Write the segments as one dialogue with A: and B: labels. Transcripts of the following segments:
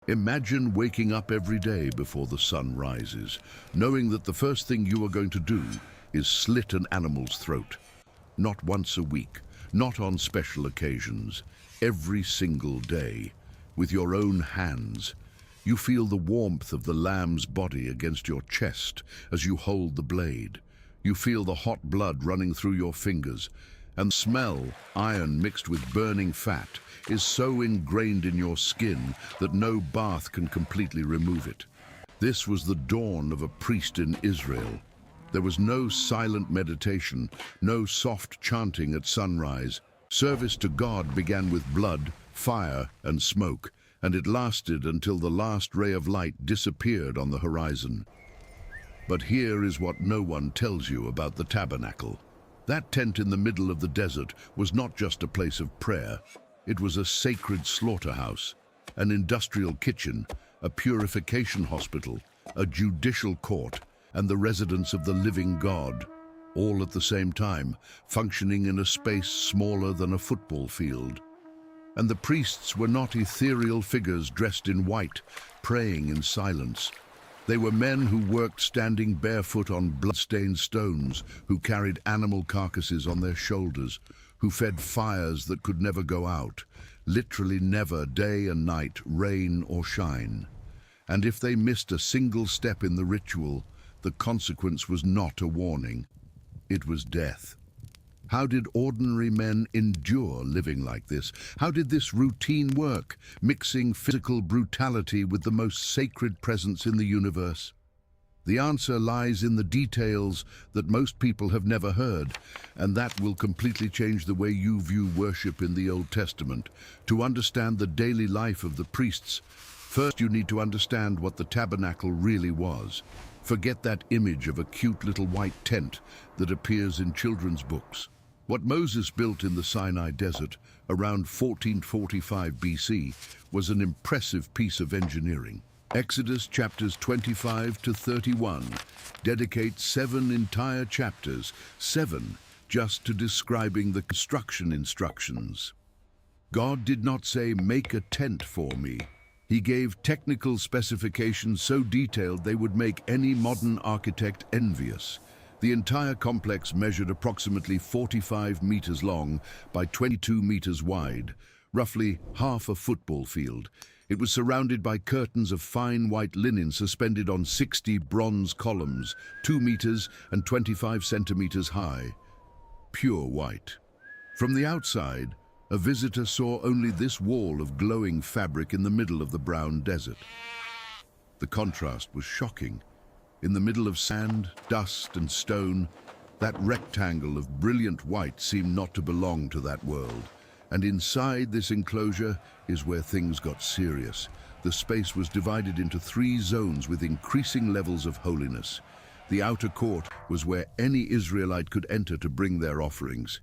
A: Imagine waking up every day before the sun rises, knowing that the first thing you are going to do is slit an animal's throat. Not once a week, not on special occasions, every single day, with your own hands. You feel the warmth of the lamb's body against your chest as you hold the blade. You feel the hot blood running through your fingers, and the smell, iron mixed with burning fat, is so ingrained in your skin that no bath can completely remove it. This was the dawn of a priest in Israel. There was no silent meditation, no soft chanting at sunrise. Service to God began with blood, fire, and smoke, and it lasted until the last ray of light disappeared on the horizon. But here is what no one tells you about the tabernacle. That tent in the middle of the desert was not just a place of prayer. It was a sacred slaughterhouse, an industrial kitchen, a purification hospital, a judicial court, and the residence of the living God, all at the same time, functioning in a space smaller than a football field. And the priests were not ethereal figures dressed in white, praying in silence. They were men who worked standing barefoot on blood-stained stones, who carried animal carcasses on their shoulders, who fed fires that could never go out, literally never, day and night, rain or shine. And if they missed a single step in the ritual, the consequence was not a warning. It was death. How did ordinary men endure living like this? How did this routine work, mixing physical brutality with the most sacred presence in the universe? The answer lies in the details that most people have never heard, and that will completely change the way you view worship in the Old Testament. To understand the daily life of the priests, first you need to understand what the tabernacle really was. Forget that image of a cute little white tent that appears in children's books. What Moses built in the Sinai desert around 1445 BC was an impressive piece of engineering. Exodus chapters 25 to 31 dedicate 7 entire chapters, 7 just to describing the construction instructions. God did not say, "Make a tent for me." He gave technical specifications so detailed they would make any modern architect envious. The entire complex measured approximately 45 meters long by 22 meters wide, roughly half a football field. It was surrounded by curtains of fine white linen suspended on 60 bronze columns, 2 meters and 25 centimeters high. Pure white. From the outside, a visitor saw only this wall of glowing fabric in the middle of the brown desert. The contrast was shocking. In the middle of sand, dust, and stone, that rectangle of brilliant white seemed not to belong to that world. And inside this enclosure is where things got serious. The space was divided into 3 zones with increasing levels of holiness. The outer court was where any Israelite could enter to bring their offerings.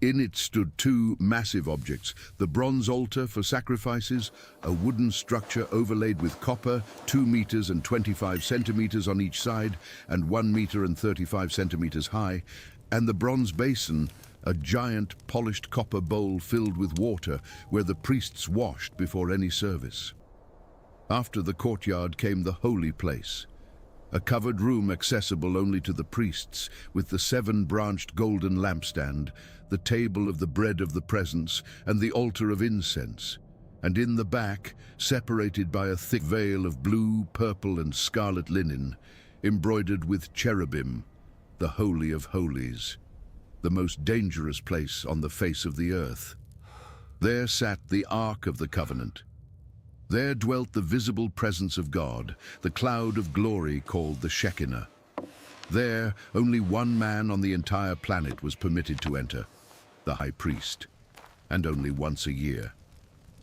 A: In it stood 2 massive objects, the bronze altar for sacrifices, a wooden structure overlaid with copper, 2 meters and 25 centimeters on each side, and 1 meter and 35 centimeters high, and the bronze basin, a giant polished copper bowl filled with water where the priests washed before any service. After the courtyard came the holy place, a covered room accessible only to the priests, with the 7-branched golden lampstand, the table of the bread of the presence, and the altar of incense. And in the back, separated by a thick veil of blue, purple, and scarlet linen, embroidered with cherubim, the Holy of Holies, the most dangerous place on the face of the earth. There sat the Ark of the Covenant. There dwelt the visible presence of God, the cloud of glory called the Shekinah. There, only one man on the entire planet was permitted to enter, the high priest, and only once a year,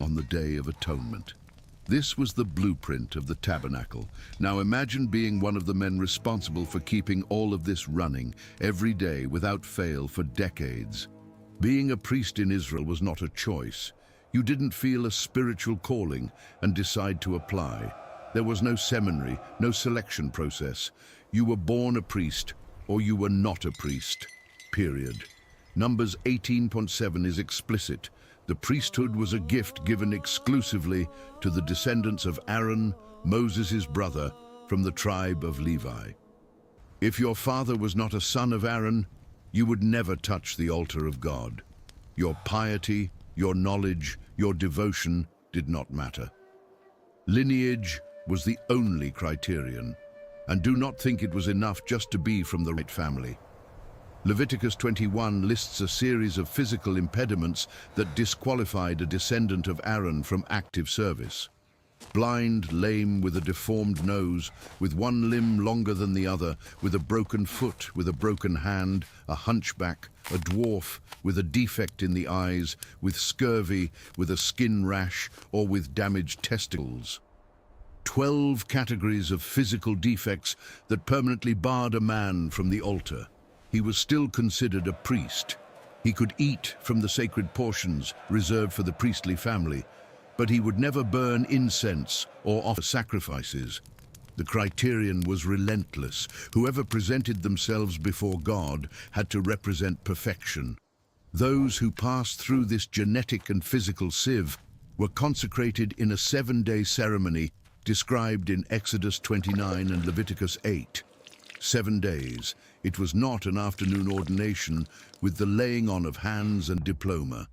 A: on the Day of Atonement. This was the blueprint of the tabernacle. Now imagine being one of the men responsible for keeping all of this running every day without fail for decades. Being a priest in Israel was not a choice. You didn't feel a spiritual calling and decide to apply. There was no seminary, no selection process. You were born a priest, or you were not a priest, period. Numbers 18.7 is explicit. The priesthood was a gift given exclusively to the descendants of Aaron, Moses' brother, from the tribe of Levi. If your father was not a son of Aaron, you would never touch the altar of God. Your piety, your knowledge, your devotion did not matter. Lineage was the only criterion, and do not think it was enough just to be from the right family. Leviticus 21 lists a series of physical impediments that disqualified a descendant of Aaron from active service. Blind, lame, with a deformed nose, with one limb longer than the other, with a broken foot, with a broken hand, a hunchback, a dwarf, with a defect in the eyes, with scurvy, with a skin rash, or with damaged testicles. 12 categories of physical defects that permanently barred a man from the altar. He was still considered a priest. He could eat from the sacred portions reserved for the priestly family, but he would never burn incense or offer sacrifices. The criterion was relentless. Whoever presented themselves before God had to represent perfection. Those who passed through this genetic and physical sieve were consecrated in a 7-day ceremony described in Exodus 29 and Leviticus 8. 7 days. It was not an afternoon ordination with the laying on of hands and diploma.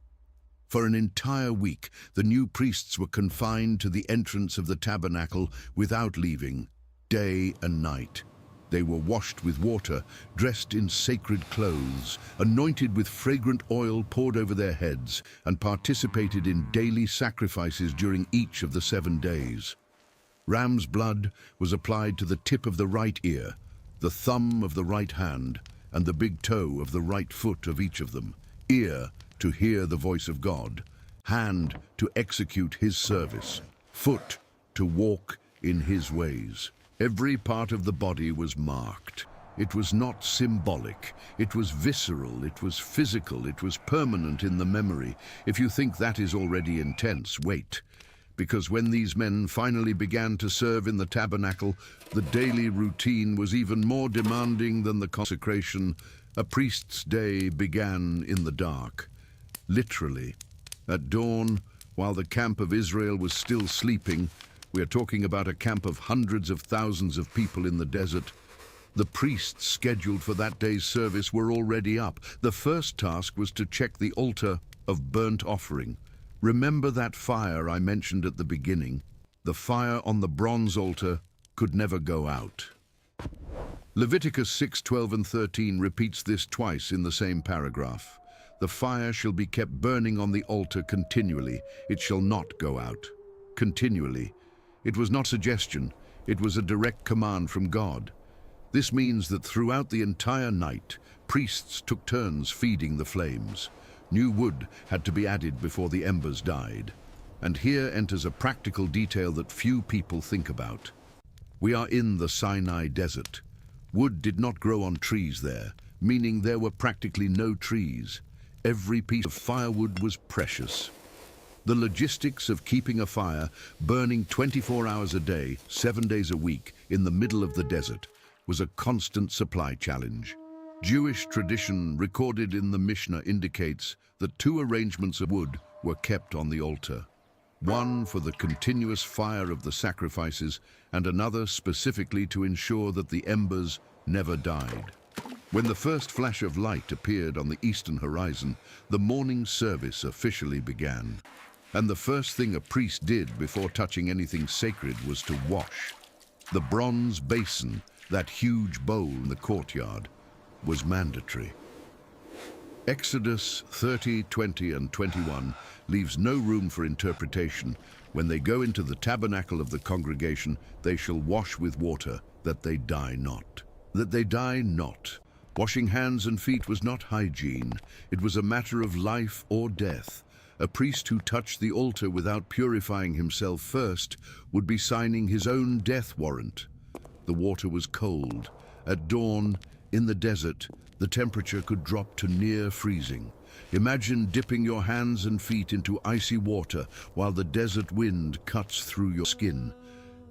A: For an entire week, the new priests were confined to the entrance of the tabernacle without leaving, day and night. They were washed with water, dressed in sacred clothes, anointed with fragrant oil poured over their heads, and participated in daily sacrifices during each of the 7 days. Ram's blood was applied to the tip of the right ear, the thumb of the right hand, and the big toe of the right foot of each of them. Ear to hear the voice of God, hand to execute his service, foot to walk in his ways. Every part of the body was marked. It was not symbolic, it was visceral, it was physical, it was permanent in the memory. If you think that is already intense, wait. Because when these men finally began to serve in the tabernacle, the daily routine was even more demanding than the consecration. A priest's day began in the dark. Literally, at dawn, while the camp of Israel was still sleeping, we are talking about a camp of hundreds of thousands of people in the desert, the priests scheduled for that day's service were already up. The first task was to check the altar of burnt offering. Remember that fire I mentioned at the beginning? The fire on the bronze altar could never go out. Leviticus 6:12 and 13 repeats this twice in the same paragraph. The fire shall be kept burning on the altar continually. It shall not go out. Continually. It was not suggestion. It was a direct command from God. This means that throughout the entire night, priests took turns feeding the flames. New wood had to be added before the embers died. And here enters a practical detail that few people think about. We are in the Sinai desert. Wood did not grow on trees there, meaning there were practically no trees. Every piece of firewood was precious. The logistics of keeping a fire burning 24 hours a day, 7 days a week, in the middle of the desert, was a constant supply challenge. Jewish tradition recorded in the Mishnah indicates that 2 arrangements of wood were kept on the altar. One for the continuous fire of the sacrifices, and another specifically to ensure that the embers never died. When the first flash of light appeared on the eastern horizon, the morning service officially began. And the first thing a priest did before touching anything sacred was to wash. The bronze basin, that huge bowl in the courtyard, was mandatory. Exodus 30, 20, and 21 leaves no room for interpretation. When they go into the tabernacle of the congregation, they shall wash with water, that they die not. That they die not. Washing hands and feet was not hygiene. It was a matter of life or death. A priest who touched the altar without purifying himself first would be signing his own death warrant. The water was cold. At dawn, in the desert, the temperature could drop to near freezing. Imagine dipping your hands and feet into icy water while the desert wind cuts through your skin.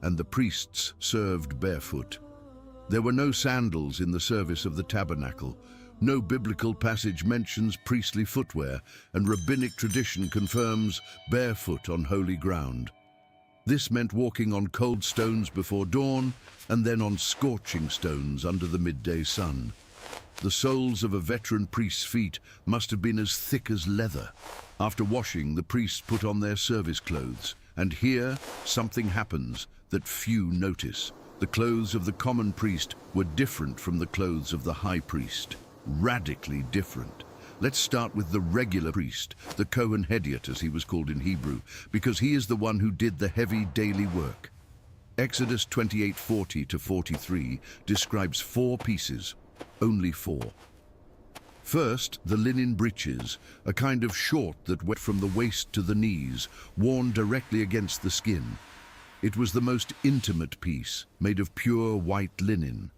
A: And the priests served barefoot. There were no sandals in the service of the tabernacle. No biblical passage mentions priestly footwear, and rabbinic tradition confirms barefoot on holy ground. This meant walking on cold stones before dawn, and then on scorching stones under the midday sun. The soles of a veteran priest's feet must have been as thick as leather. After washing, the priests put on their service clothes, and here something happens that few notice. The clothes of the common priest were different from the clothes of the high priest. Radically different. Let's start with the regular priest, the Kohen Hediot as he was called in Hebrew, because he is the one who did the heavy daily work. Exodus 28:40-43 describes 4 pieces, only 4. First, the linen breeches, a kind of short that went from the waist to the knees, worn directly against the skin. It was the most intimate piece, made of pure white linen.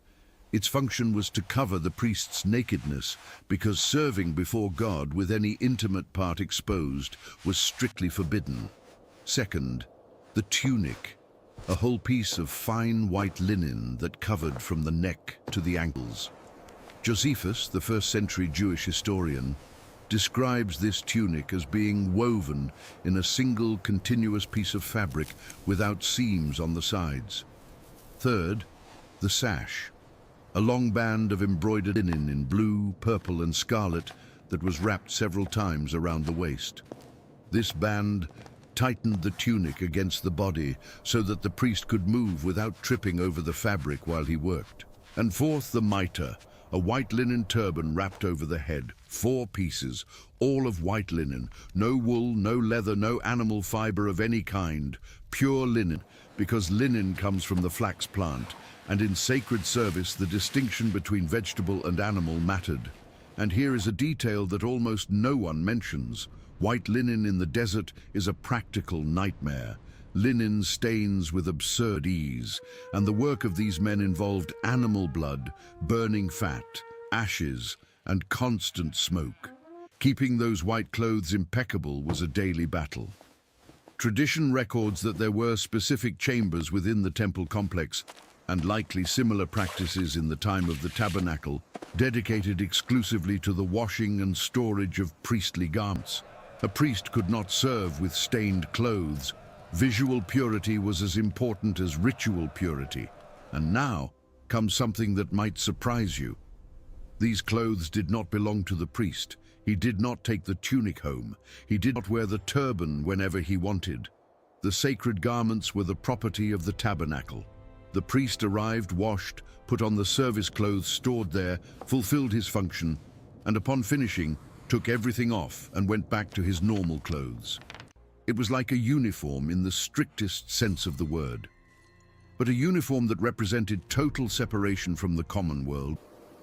A: Its function was to cover the priest's nakedness, because serving before God with any intimate part exposed was strictly forbidden. Second, the tunic, a whole piece of fine white linen that covered from the neck to the ankles. Josephus, the first-century Jewish historian, describes this tunic as being woven in a single continuous piece of fabric without seams on the sides. Third, the sash, a long band of embroidered linen in blue, purple and scarlet that was wrapped several times around the waist. This band tightened the tunic against the body so that the priest could move without tripping over the fabric while he worked. And fourth, the mitre, a white linen turban wrapped over the head, 4 pieces, all of white linen, no wool, no leather, no animal fiber of any kind, pure linen, because linen comes from the flax plant, and in sacred service the distinction between vegetable and animal mattered. And here is a detail that almost no one mentions. White linen in the desert is a practical nightmare. Linen stains with absurd ease, and the work of these men involved animal blood, burning fat, ashes, and constant smoke. Keeping those white clothes impeccable was a daily battle. Tradition records that there were specific chambers within the temple complex, and likely similar practices in the time of the Tabernacle, dedicated exclusively to the washing and storage of priestly garments. A priest could not serve with stained clothes. Visual purity was as important as ritual purity. And now comes something that might surprise you. These clothes did not belong to the priest. He did not take the tunic home. He did not wear the turban whenever he wanted. The sacred garments were the property of the tabernacle. The priest arrived, washed, put on the service clothes stored there, fulfilled his function, and upon finishing, took everything off and went back to his normal clothes. It was like a uniform in the strictest sense of the word, but a uniform that represented total separation from the common world.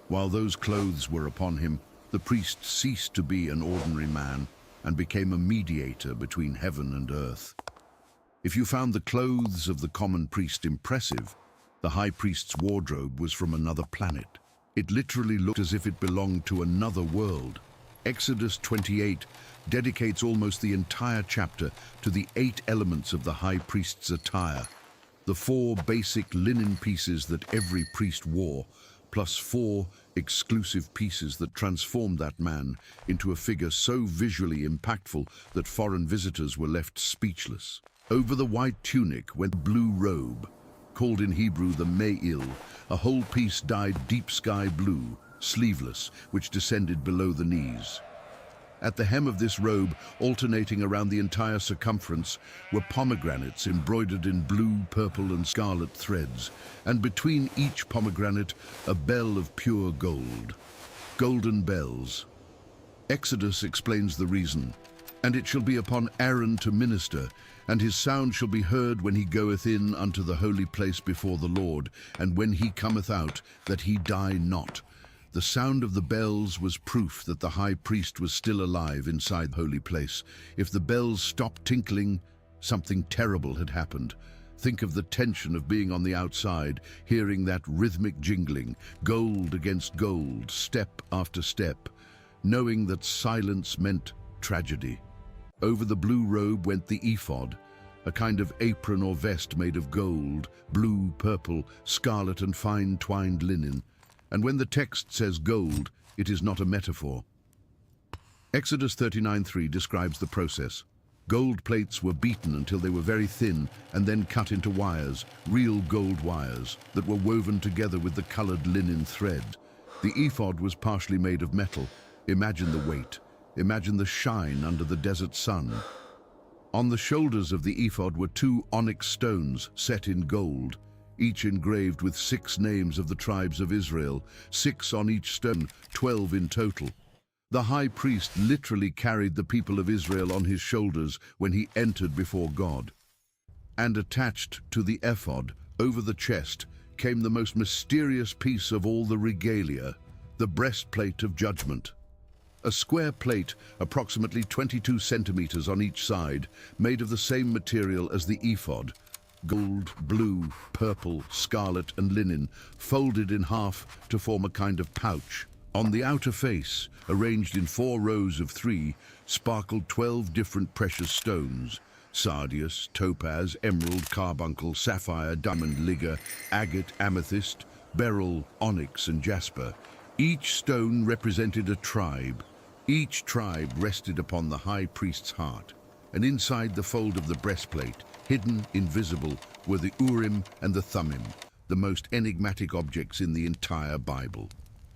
A: While those clothes were upon him, the priest ceased to be an ordinary man and became a mediator between heaven and earth. If you found the clothes of the common priest impressive, the high priest's wardrobe was from another planet. It literally looked as if it belonged to another world. Exodus 28 dedicates almost the entire chapter to the 8 elements of the high priest's attire, the 4 basic linen pieces that every priest wore, plus 4 exclusive pieces that transformed that man into a figure so visually impactful that foreign visitors were left speechless. Over the white tunic went a blue robe, called in Hebrew the me'il, a whole piece dyed deep sky blue, sleeveless, which descended below the knees. At the hem of this robe, alternating around the entire circumference, were pomegranates embroidered in blue, purple and scarlet threads, and between each pomegranate a bell of pure gold. Golden bells. Exodus explains the reason. And it shall be upon Aaron to minister, and his sound shall be heard when he goeth in unto the holy place before the Lord, and when he cometh out, that he die not. The sound of the bells was proof that the high priest was still alive inside the holy place. If the bells stopped tinkling, something terrible had happened. Think of the tension of being on the outside, hearing that rhythmic jingling, gold against gold, step after step, knowing that silence meant tragedy. Over the blue robe went the ephod, a kind of apron or vest made of gold, blue, purple, scarlet and fine twined linen. And when the text says gold, it is not a metaphor. Exodus 39:3 describes the process. Gold plates were beaten until they were very thin and then cut into wires, real gold wires, that were woven together with the colored linen thread. The ephod was partially made of metal. Imagine the weight. Imagine the shine under the desert sun. On the shoulders of the ephod were 2 onyx stones set in gold, each engraved with 6 names of the tribes of Israel, 6 on each stone, 12 in total. The high priest literally carried the people of Israel on his shoulders when he entered before God. And attached to the ephod, over the chest, came the most mysterious piece of all the regalia, the breastplate of judgment. A square plate, approximately 22 centimeters on each side, made of the same material as the ephod, gold, blue, purple, scarlet, and linen, folded in half to form a kind of pouch. On the outer face, arranged in 4 rows of 3, sparkled 12 different precious stones: sardius, topaz, emerald, carbuncle, sapphire, diamond, ligure, agate, amethyst, beryl, onyx, and jasper. Each stone represented a tribe. Each tribe rested upon the high priest's heart. And inside the fold of the breastplate, hidden, invisible, were the Urim and the Thummim, the most enigmatic objects in the entire Bible.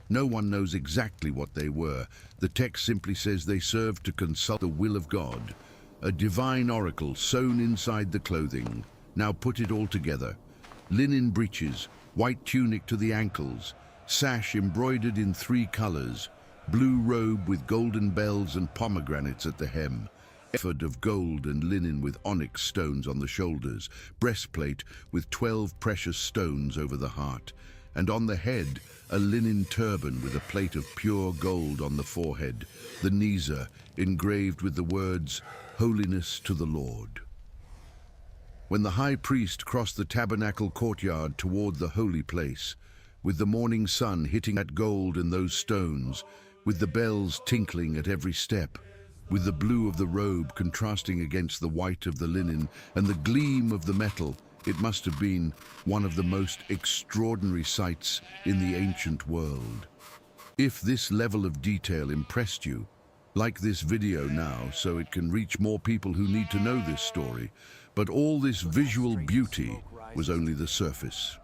A: No one knows exactly what they were. The text simply says they served to consult the will of God. A divine oracle sewn inside the clothing. Now put it all together. Linen breeches, white tunic to the ankles, sash embroidered in 3 colors, blue robe with golden bells and pomegranates at the hem, ephod of gold and linen with onyx stones on the shoulders, breastplate with 12 precious stones over the heart, and on the head a linen turban with a plate of pure gold on the forehead, the Nizar engraved with the words, "Holiness to the Lord." When the high priest crossed the tabernacle courtyard toward the holy place, with the morning sun hitting that gold and those stones, with the bells tinkling at every step, with the blue of the robe contrasting against the white of the linen and the gleam of the metal, it must have been one of the most extraordinary sights in the ancient world. If this level of detail impressed you, like this video now so it can reach more people who need to know this story. But all this visual beauty was only the surface.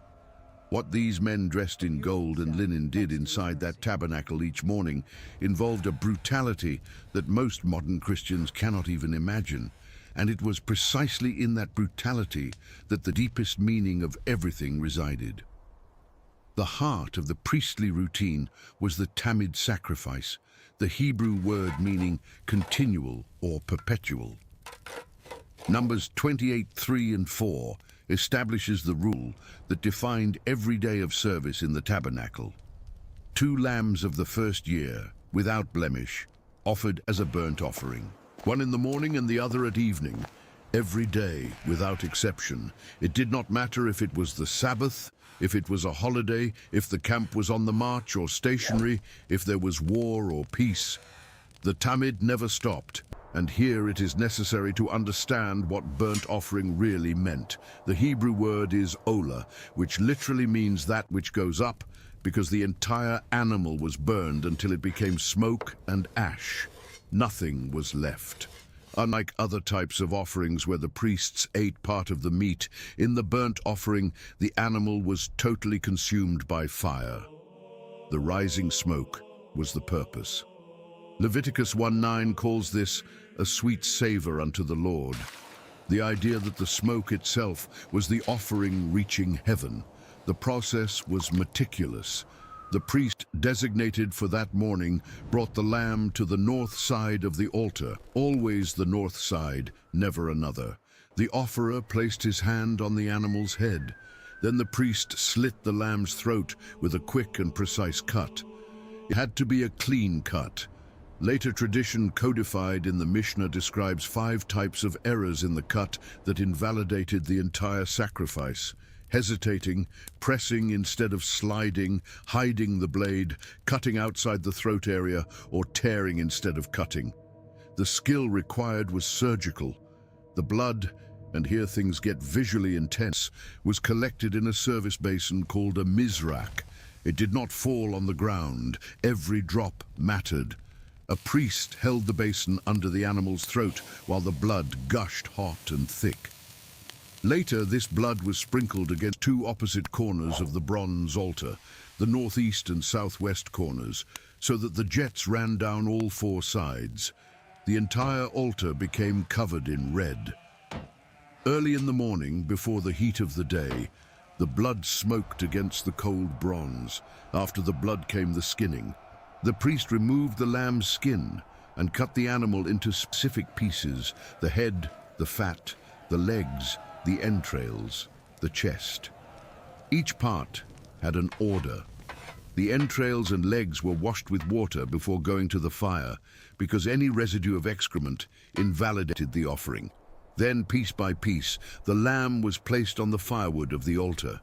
A: What these men dressed in gold and linen did inside that tabernacle each morning involved a brutality that most modern Christians cannot even imagine. And it was precisely in that brutality that the deepest meaning of everything resided. The heart of the priestly routine was the tamid sacrifice, the Hebrew word meaning continual or perpetual. Numbers 28:3 and 4 establishes the rule that defined every day of service in the tabernacle. 2 lambs of the first year, without blemish, offered as a burnt offering. One in the morning and the other at evening, every day, without exception. It did not matter if it was the Sabbath, if it was a holiday, if the camp was on the march or stationary, if there was war or peace. The tamid never stopped. And here it is necessary to understand what burnt offering really meant. The Hebrew word is olah, which literally means that which goes up, because the entire animal was burned until it became smoke and ash. Nothing was left. Unlike other types of offerings where the priests ate part of the meat, in the burnt offering, the animal was totally consumed by fire. The rising smoke was the purpose. Leviticus 1:9 calls this a sweet savor unto the Lord. The idea that the smoke itself was the offering reaching heaven. The process was meticulous. The priest designated for that morning brought the lamb to the north side of the altar, always the north side, never another. The offerer placed his hand on the animal's head. Then the priest slit the lamb's throat with a quick and precise cut. It had to be a clean cut. Later tradition codified in the Mishnah describes 5 types of errors in the cut that invalidated the entire sacrifice: hesitating, pressing instead of sliding, hiding the blade, cutting outside the throat area, or tearing instead of cutting. The skill required was surgical. The blood, and here things get visually intense, was collected in a service basin called a mizrak. It did not fall on the ground. Every drop mattered. A priest held the basin under the animal's throat while the blood gushed hot and thick. Later, this blood was sprinkled against two opposite corners of the bronze altar, the northeast and southwest corners, so that the jets ran down all four sides. The entire altar became covered in red. Early in the morning, before the heat of the day, the blood smoked against the cold bronze. After the blood came the skinning. The priest removed the lamb's skin and cut the animal into specific pieces: the head, the fat, the legs, the entrails, the chest. Each part had an order. The entrails and legs were washed with water before going to the fire, because any residue of excrement invalidated the offering. Then, piece by piece, the lamb was placed on the firewood of the altar.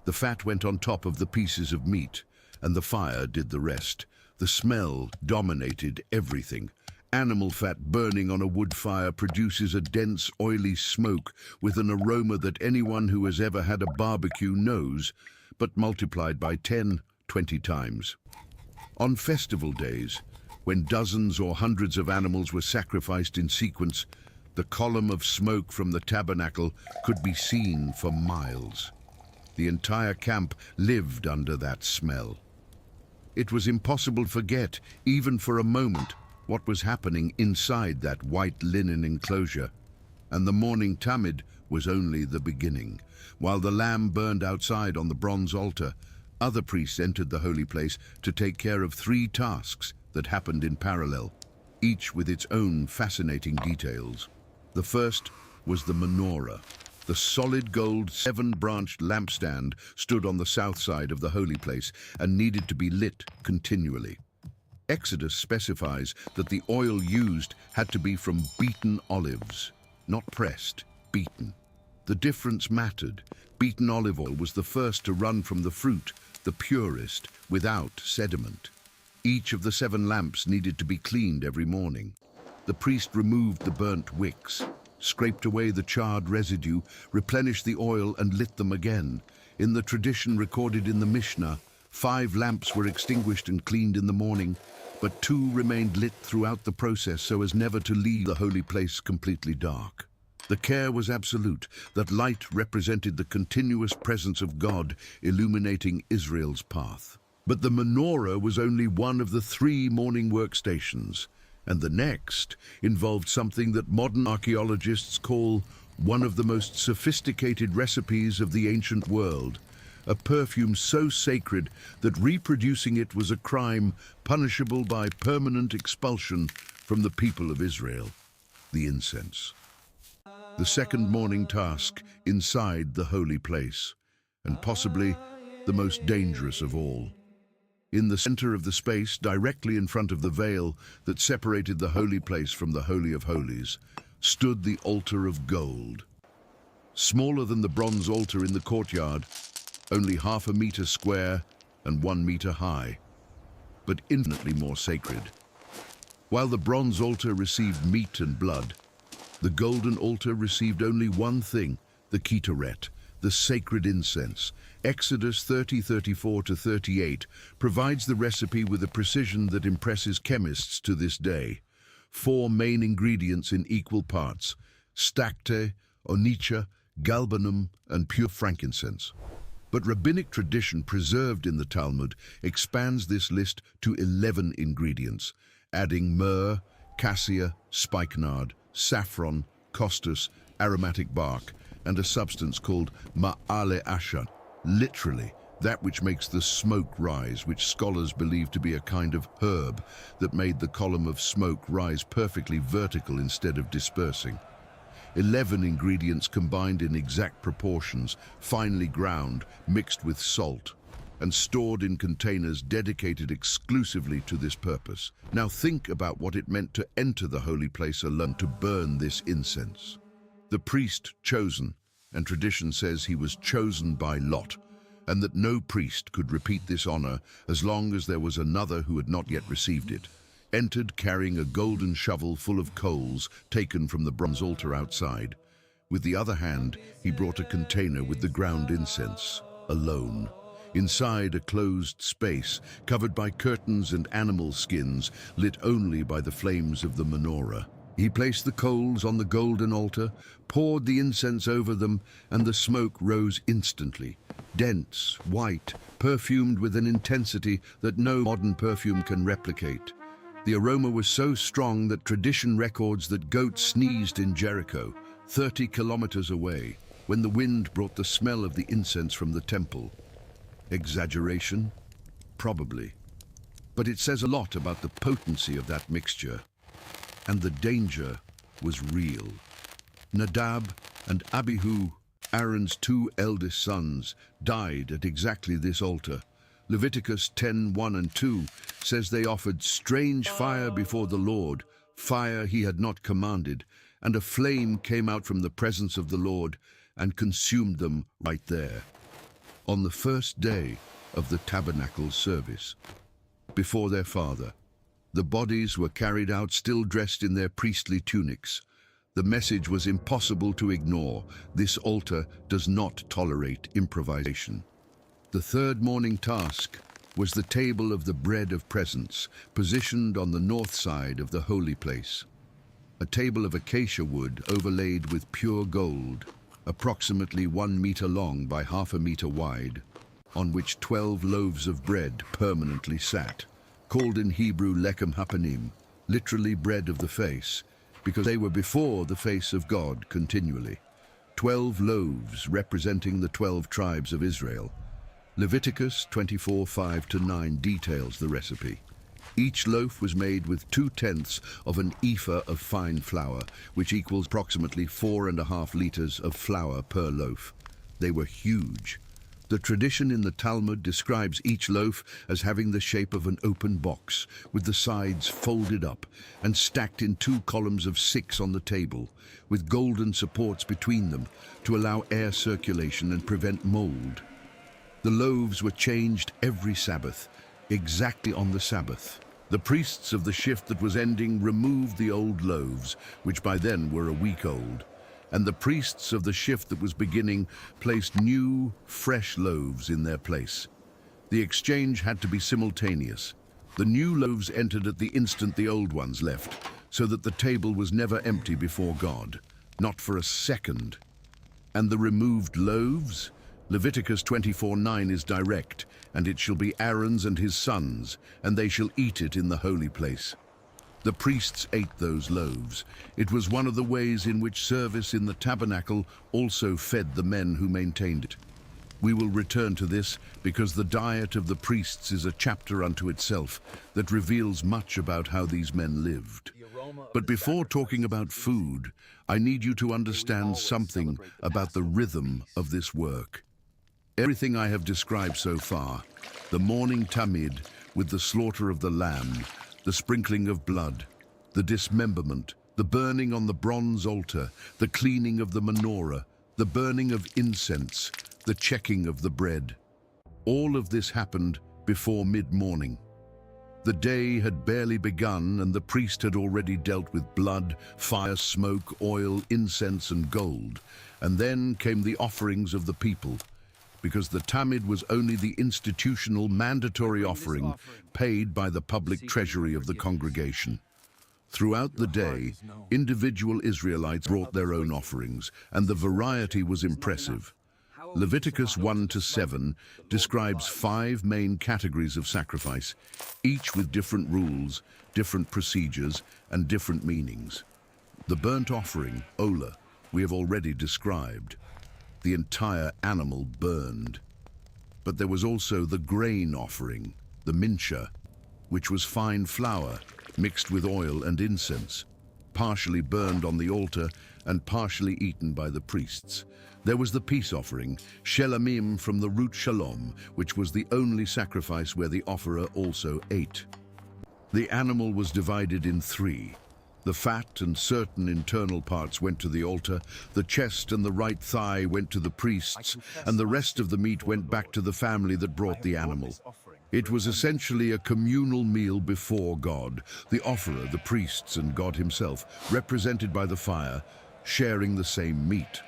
A: The fat went on top of the pieces of meat, and the fire did the rest. The smell dominated everything. Animal fat burning on a wood fire produces a dense, oily smoke with an aroma that anyone who has ever had a barbecue knows, but multiplied by 10, 20 times. On festival days, when dozens or hundreds of animals were sacrificed in sequence, the column of smoke from the tabernacle could be seen for miles. The entire camp lived under that smell. It was impossible to forget, even for a moment, what was happening inside that white linen enclosure. And the morning tamid was only the beginning. While the lamb burned outside on the bronze altar, other priests entered the holy place to take care of 3 tasks that happened in parallel, each with its own fascinating details. The first was the menorah. The solid gold 7-branched lampstand stood on the south side of the holy place and needed to be lit continually. Exodus specifies that the oil used had to be from beaten olives, not pressed, beaten. The difference mattered. Beaten olive oil was the first to run from the fruit, the purest, without sediment. Each of the 7 lamps needed to be cleaned every morning. The priest removed the burnt wicks, scraped away the charred residue, replenished the oil and lit them again. In the tradition recorded in the Mishnah, 5 lamps were extinguished and cleaned in the morning, but 2 remained lit throughout the process so as never to leave the holy place completely dark. The care was absolute, that light represented the continuous presence of God illuminating Israel's path. But the menorah was only one of the 3 morning workstations, and the next involved something that modern archaeologists call one of the most sophisticated recipes of the ancient world, a perfume so sacred that reproducing it was a crime punishable by permanent expulsion from the people of Israel: the incense. The second morning task inside the holy place, and possibly the most dangerous of all. In the center of the space, directly in front of the veil that separated the holy place from the Holy of Holies, stood the altar of gold. Smaller than the bronze altar in the courtyard, only 1/2 meter square and 1 meter high, but infinitely more sacred. While the bronze altar received meat and blood, the golden altar received only one thing: the ketoret, the sacred incense. Exodus 30:34-38 provides the recipe with a precision that impresses chemists to this day. 4 main ingredients in equal parts: stacte, onycha, galbanum, and pure frankincense. But rabbinic tradition preserved in the Talmud expands this list to 11 ingredients, adding myrrh, cassia, spikenard, saffron, costus, aromatic bark, and a substance called ma'ale ashan, literally that which makes the smoke rise, which scholars believe to be a kind of herb that made the column of smoke rise perfectly vertical instead of dispersing. 11 ingredients combined in exact proportions, finely ground, mixed with salt, and stored in containers dedicated exclusively to this purpose. Now think about what it meant to enter the holy place alone to burn this incense. The priest chosen, and tradition says he was chosen by lot, and that no priest could repeat this honor as long as there was another who had not yet received it, entered carrying a golden shovel full of coals taken from the bronze altar outside. With the other hand, he brought a container with the ground incense, alone. Inside, a closed space, covered by curtains and animal skins, lit only by the flames of the menorah. He placed the coals on the golden altar, poured the incense over them, and the smoke rose instantly. Dense, white, perfumed with an intensity that no modern perfume can replicate. The aroma was so strong that tradition records that goats sneezed in Jericho, 30 kilometers away, when the wind brought the smell of the incense from the temple. Exaggeration? Probably. But it says a lot about the potency of that mixture. And the danger was real. Nadab and Abihu, Aaron's two eldest sons, died at exactly this altar. Leviticus 10:1 and 2 says they offered strange fire before the Lord, fire he had not commanded, and a flame came out from the presence of the Lord and consumed them right there. On the first day of the tabernacle service, before their father, the bodies were carried out still dressed in their priestly tunics. The message was impossible to ignore. This altar does not tolerate improvisation. The third morning task was the table of the bread of presence, positioned on the north side of the holy place. A table of acacia wood overlaid with pure gold, approximately 1 meter long by ½ meter wide, on which 12 loaves of bread permanently sat, called in Hebrew lechem hapanim, literally bread of the face, because they were before the face of God continually. 12 loaves representing the 12 tribes of Israel. Leviticus 24:5-9 details the recipe. Each loaf was made with 2/10 of an ephah of fine flour, which equals approximately 4.5 liters of flour per loaf. They were huge. The tradition in the Talmud describes each loaf as having the shape of an open box, with the sides folded up and stacked in 2 columns of 6 on the table, with golden supports between them to allow air circulation and prevent mold. The loaves were changed every Sabbath, exactly on the Sabbath. The priests of the shift that was ending removed the old loaves, which by then were a week old, and the priests of the shift that was beginning placed new, fresh loaves in their place. The exchange had to be simultaneous. The new loaves entered at the instant the old ones left, so that the table was never empty before God, not for a second. And the removed loaves? Leviticus 24:9 is direct, and it shall be Aaron's and his sons, and they shall eat it in the holy place. The priests ate those loaves. It was one of the ways in which service in the tabernacle also fed the men who maintained it. We will return to this because the diet of the priests is a chapter unto itself that reveals much about how these men lived. But before talking about food, I need you to understand something about the rhythm of this work. Everything I have described so far, the morning tamid with the slaughter of the lamb, the sprinkling of blood, the dismemberment, the burning on the bronze altar, the cleaning of the menorah, the burning of incense, the checking of the bread. All of this happened before mid-morning. The day had barely begun and the priest had already dealt with blood, fire, smoke, oil, incense and gold. And then came the offerings of the people, because the tamid was only the institutional mandatory offering paid by the public treasury of the congregation. Throughout the day, individual Israelites brought their own offerings, and the variety was impressive. Leviticus 1-7 describes 5 main categories of sacrifice, each with different rules, different procedures, and different meanings. The burnt offering, olah, we have already described. The entire animal burned. But there was also the grain offering, the mincha, which was fine flour mixed with oil and incense, partially burned on the altar and partially eaten by the priests. There was the peace offering, shelamim from the root shalom, which was the only sacrifice where the offerer also ate. The animal was divided in 3. The fat and certain internal parts went to the altar, the chest and the right thigh went to the priests, and the rest of the meat went back to the family that brought the animal. It was essentially a communal meal before God, the offerer, the priests, and God himself, represented by the fire, sharing the same meat.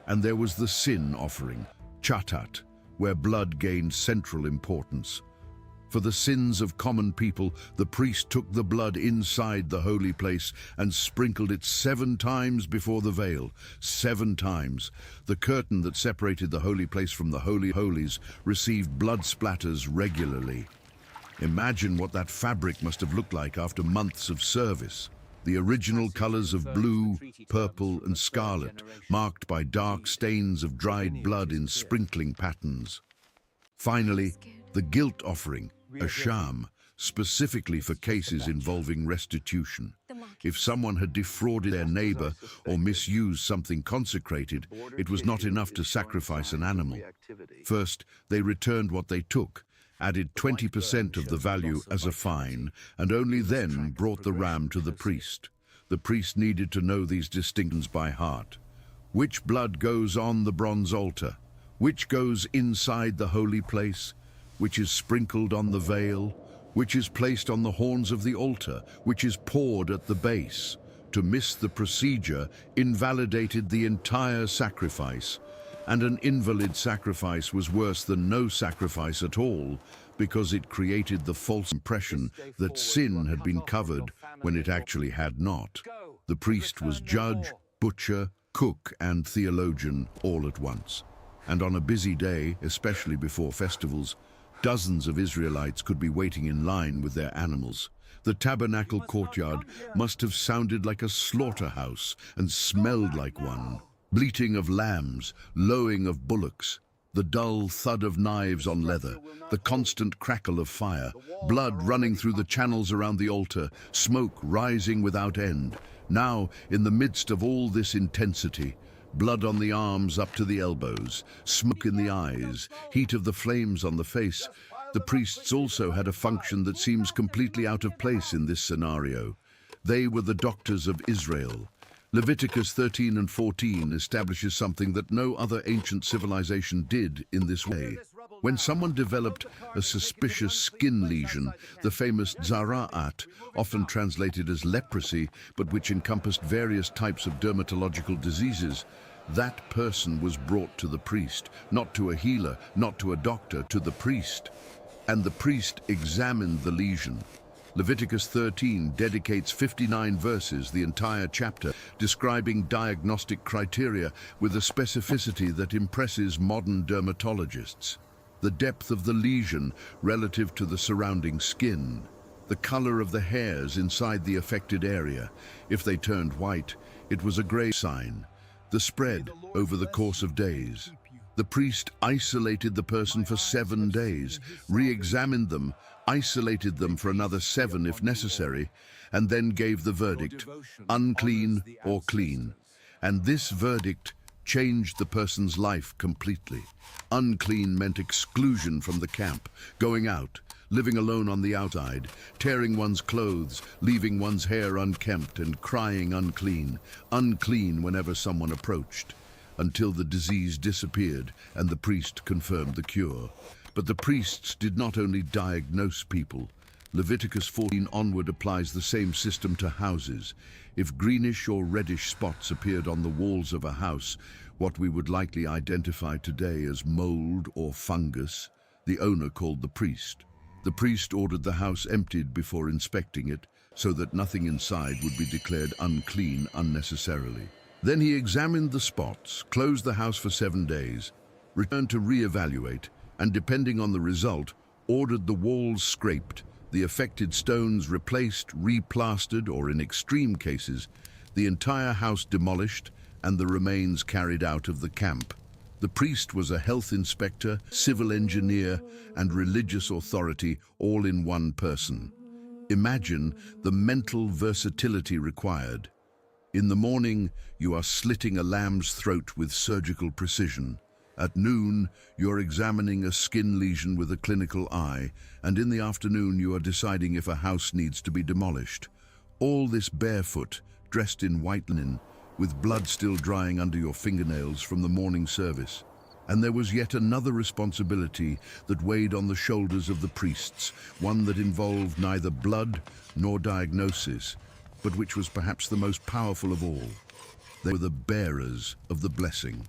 A: And there was the sin offering, chatat, where blood gained central importance. For the sins of common people, the priest took the blood inside the holy place and sprinkled it 7 times before the veil. 7 times. The curtain that separated the holy place from the Holy of Holies received blood splatters regularly. Imagine what that fabric must have looked like after months of service. The original colors of blue, purple, and scarlet, marked by dark stains of dried blood in sprinkling patterns. Finally, the guilt offering, a sham, specifically for cases involving restitution. If someone had defrauded their neighbor or misused something consecrated, it was not enough to sacrifice an animal. First, they returned what they took, added 20% of the value as a fine, and only then brought the ram to the priest. The priest needed to know these distinctions by heart. Which blood goes on the bronze altar? Which goes inside the holy place? Which is sprinkled on the veil? Which is placed on the horns of the altar? Which is poured at the base? To miss the procedure invalidated the entire sacrifice, and an invalid sacrifice was worse than no sacrifice at all, because it created the false impression that sin had been covered when it actually had not. The priest was judge, butcher, cook, and theologian all at once. And on a busy day, especially before festivals, dozens of Israelites could be waiting in line with their animals. The tabernacle courtyard must have sounded like a slaughterhouse and smelled like one. Bleating of lambs, lowing of bullocks, the dull thud of knives on leather, the constant crackle of fire, blood running through the channels around the altar, smoke rising without end. Now, in the midst of all this intensity, blood on the arms up to the elbows, smoke in the eyes, heat of the flames on the face. The priests also had a function that seems completely out of place in this scenario. They were the doctors of Israel. Leviticus 13 and 14 establishes something that no other ancient civilization did in this way. When someone developed a suspicious skin lesion, the famous zara'at, often translated as leprosy, but which encompassed various types of dermatological diseases, that person was brought to the priest, not to a healer, not to a doctor, to the priest. And the priest examined the lesion. Leviticus 13 dedicates 59 verses, the entire chapter, describing diagnostic criteria with a specificity that impresses modern dermatologists. The depth of the lesion relative to the surrounding skin, the color of the hairs inside the affected area. If they turned white, it was a grave sign. The spread over the course of days. The priest isolated the person for 7 days, re-examined them, isolated them for another 7 if necessary, and then gave the verdict, unclean or clean. And this verdict changed the person's life completely. Unclean meant exclusion from the camp, going out, living alone on the outside, tearing one's clothes, leaving one's hair unkempt and crying unclean, unclean whenever someone approached, until the disease disappeared and the priest confirmed the cure. But the priests did not only diagnose people. Leviticus 14 onward applies the same system to houses. If greenish or reddish spots appeared on the walls of a house, what we would likely identify today as mold or fungus, the owner called the priest. The priest ordered the house emptied before inspecting it, so that nothing inside would be declared unclean unnecessarily. Then he examined the spots, closed the house for 7 days, returned to re-evaluate, and depending on the result, ordered the walls scraped, the affected stones replaced, replastered, or in extreme cases, the entire house demolished and the remains carried out of the camp. The priest was a health inspector, civil engineer, and religious authority all in one person. Imagine the mental versatility required. In the morning, you are slitting a lamb's throat with surgical precision. At noon, you're examining a skin lesion with a clinical eye, and in the afternoon you are deciding if a house needs to be demolished. All this barefoot, dressed in white linen, with blood still drying under your fingernails from the morning service. And there was yet another responsibility that weighed on the shoulders of the priests, one that involved neither blood nor diagnosis, but which was perhaps the most powerful of all. They were the bearers of the blessing.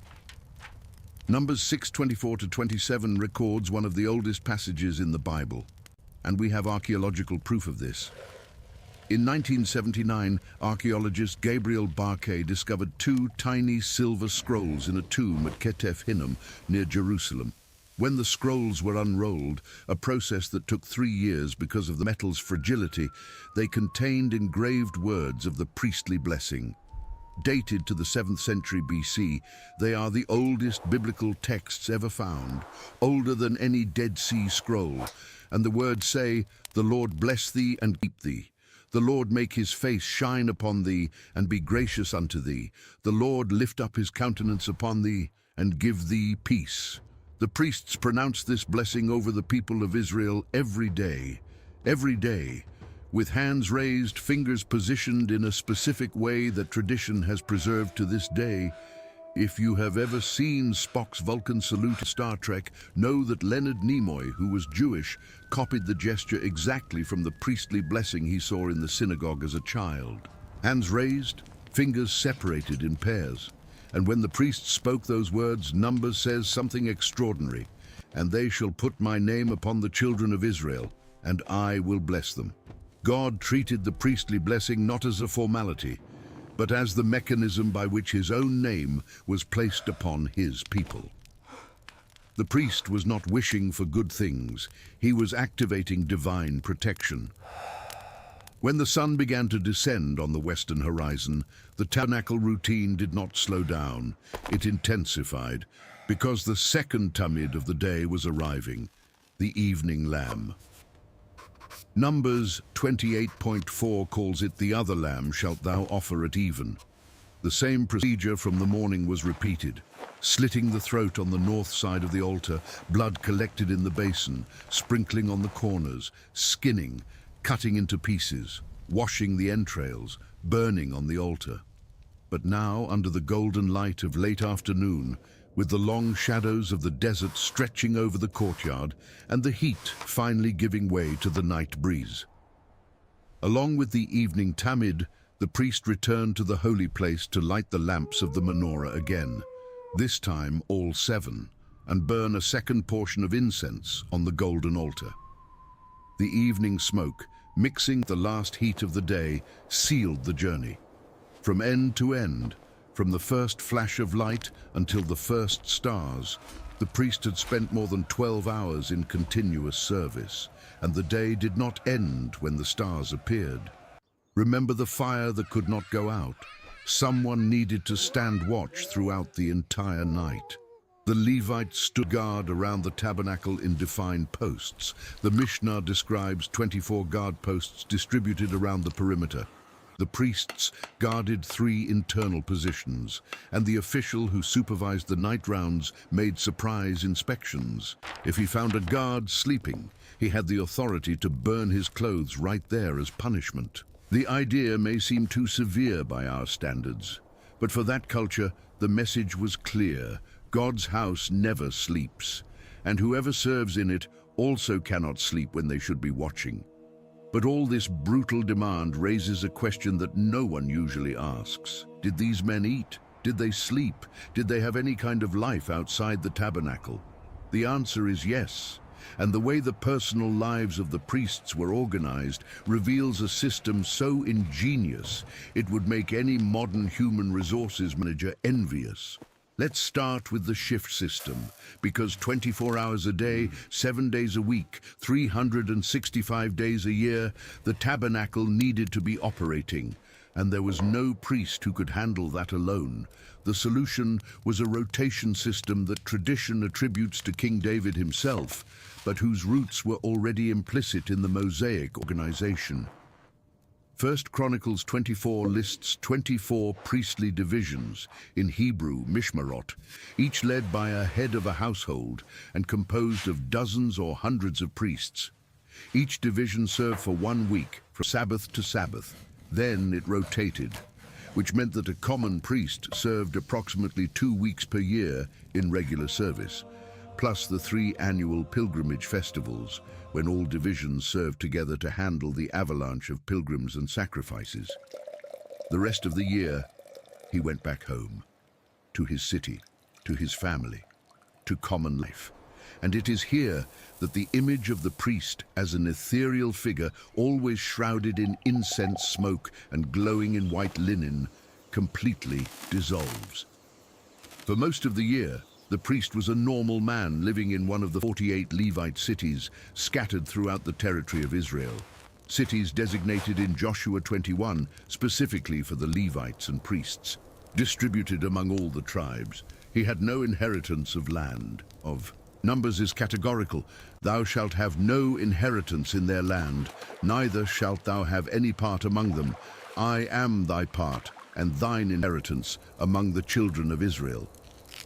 A: Numbers 6:24-27 records one of the oldest passages in the Bible, and we have archaeological proof of this. In 1979, archaeologist Gabriel Barkay discovered two tiny silver scrolls in a tomb at Ketef Hinnom near Jerusalem. When the scrolls were unrolled, a process that took 3 years because of the metal's fragility, they contained engraved words of the priestly blessing. Dated to the 7th century BC, they are the oldest biblical texts ever found, older than any Dead Sea Scroll, and the words say, "The Lord bless thee and keep thee. The Lord make his face shine upon thee and be gracious unto thee. The Lord lift up his countenance upon thee and give thee peace." The priests pronounced this blessing over the people of Israel every day, with hands raised, fingers positioned in a specific way that tradition has preserved to this day. If you have ever seen Spock's Vulcan salute in Star Trek, know that Leonard Nimoy, who was Jewish, copied the gesture exactly from the priestly blessing he saw in the synagogue as a child. Hands raised, fingers separated in pairs. And when the priest spoke those words, Numbers says something extraordinary. "And they shall put my name upon the children of Israel, and I will bless them." God treated the priestly blessing not as a formality, but as the mechanism by which his own name was placed upon his people. The priest was not wishing for good things. He was activating divine protection. When the sun began to descend on the western horizon, the tabernacle routine did not slow down. It intensified, because the second tamid of the day was arriving, the evening lamb. Numbers 28.4 calls it, "The other lamb shalt thou offer at even." The same procedure from the morning was repeated. Slitting the throat on the north side of the altar, blood collected in the basin, sprinkling on the corners, skinning, cutting into pieces, washing the entrails, burning on the altar. But now, under the golden light of late afternoon, with the long shadows of the desert stretching over the courtyard and the heat finally giving way to the night breeze. Along with the evening tamid, the priest returned to the holy place to light the lamps of the menorah again, this time all 7, and burn a second portion of incense on the golden altar. The evening smoke, mixing the last heat of the day, sealed the journey. From end to end, from the first flash of light until the first stars, the priest had spent more than 12 hours in continuous service, and the day did not end when the stars appeared. Remember the fire that could not go out. Someone needed to stand watch throughout the entire night. The Levites stood guard around the tabernacle in defined posts. The Mishnah describes 24 guard posts distributed around the perimeter. The priests guarded 3 internal positions, and the official who supervised the night rounds made surprise inspections. If he found a guard sleeping, he had the authority to burn his clothes right there as punishment. The idea may seem too severe by our standards, but for that culture, the message was clear. God's house never sleeps, and whoever serves in it also cannot sleep when they should be watching. But all this brutal demand raises a question that no one usually asks. Did these men eat? Did they sleep? Did they have any kind of life outside the tabernacle? The answer is yes, and the way the personal lives of the priests were organized reveals a system so ingenious it would make any modern human resources manager envious. Let's start with the shift system, because 24 hours a day, 7 days a week, 365 days a year, the tabernacle needed to be operating, and there was no priest who could handle that alone. The solution was a rotation system that tradition attributes to King David himself, but whose roots were already implicit in the Mosaic organization. 1 Chronicles 24 lists 24 priestly divisions, in Hebrew Mishmarot, each led by a head of a household and composed of dozens or hundreds of priests. Each division served for 1 week, from Sabbath to Sabbath. Then it rotated, which meant that a common priest served approximately 2 weeks per year in regular service, plus the 3 annual pilgrimage festivals, when all divisions served together to handle the avalanche of pilgrims and sacrifices. The rest of the year, he went back home, to his city, to his family. to common life. And it is here that the image of the priest as an ethereal figure, always shrouded in incense smoke and glowing in white linen, completely dissolves. For most of the year, the priest was a normal man living in one of the 48 Levite cities scattered throughout the territory of Israel. Cities designated in Joshua 21 specifically for the Levites and priests, distributed among all the tribes. He had no inheritance of land. Numbers is categorical. Thou shalt have no inheritance in their land, neither shalt thou have any part among them. I am thy part and thine inheritance among the children of Israel.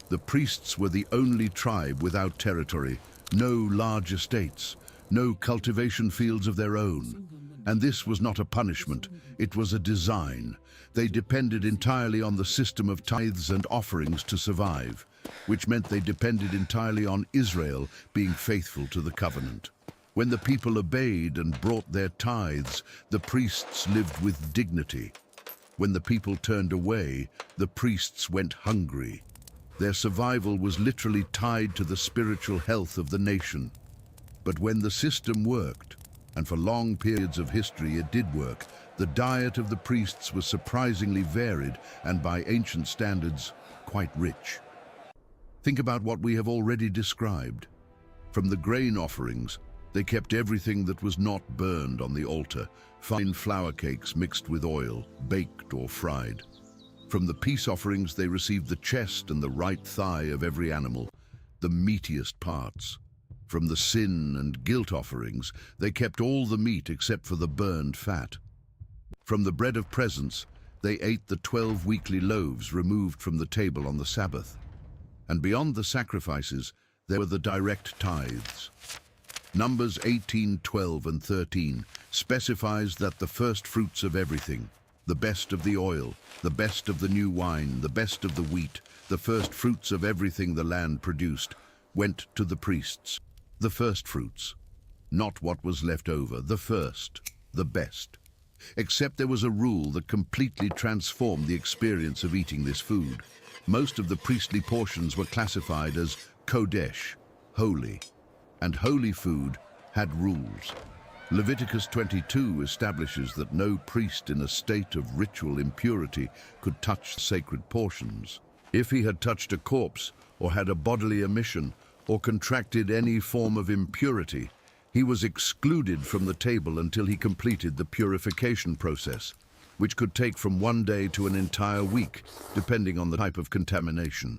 A: The priests were the only tribe without territory, no large estates, no cultivation fields of their own. And this was not a punishment, it was a design. They depended entirely on the system of tithes and offerings to survive, which meant they depended entirely on Israel being faithful to the covenant. When the people obeyed and brought their tithes, the priests lived with dignity. When the people turned away, the priests went hungry. Their survival was literally tied to the spiritual health of the nation. But when the system worked, and for long periods of history it did work, the diet of the priests was surprisingly varied and, by ancient standards, quite rich. Think about what we have already described. From the grain offerings, they kept everything that was not burned on the altar, fine flour cakes mixed with oil, baked or fried. From the peace offerings, they received the chest and the right thigh of every animal, the meatiest parts. From the sin and guilt offerings, they kept all the meat except for the burned fat. From the bread of presence, they ate the 12 weekly loaves removed from the table on the Sabbath. And beyond the sacrifices, there were the direct tithes. Numbers 18, 12, and 13 specifies that the first fruits of everything, the best of the oil, the best of the new wine, the best of the wheat, the first fruits of everything the land produced, went to the priests. The first fruits, not what was left over, the first, the best. Except there was a rule that completely transformed the experience of eating this food. Most of the priestly portions were classified as Kodesh, holy, and holy food had rules. Leviticus 22 establishes that no priest in a state of ritual impurity could touch sacred portions. If he had touched a corpse or had a bodily emission or contracted any form of impurity, he was excluded from the table until he completed the purification process, which could take from 1 day to an entire week, depending on the type of contamination.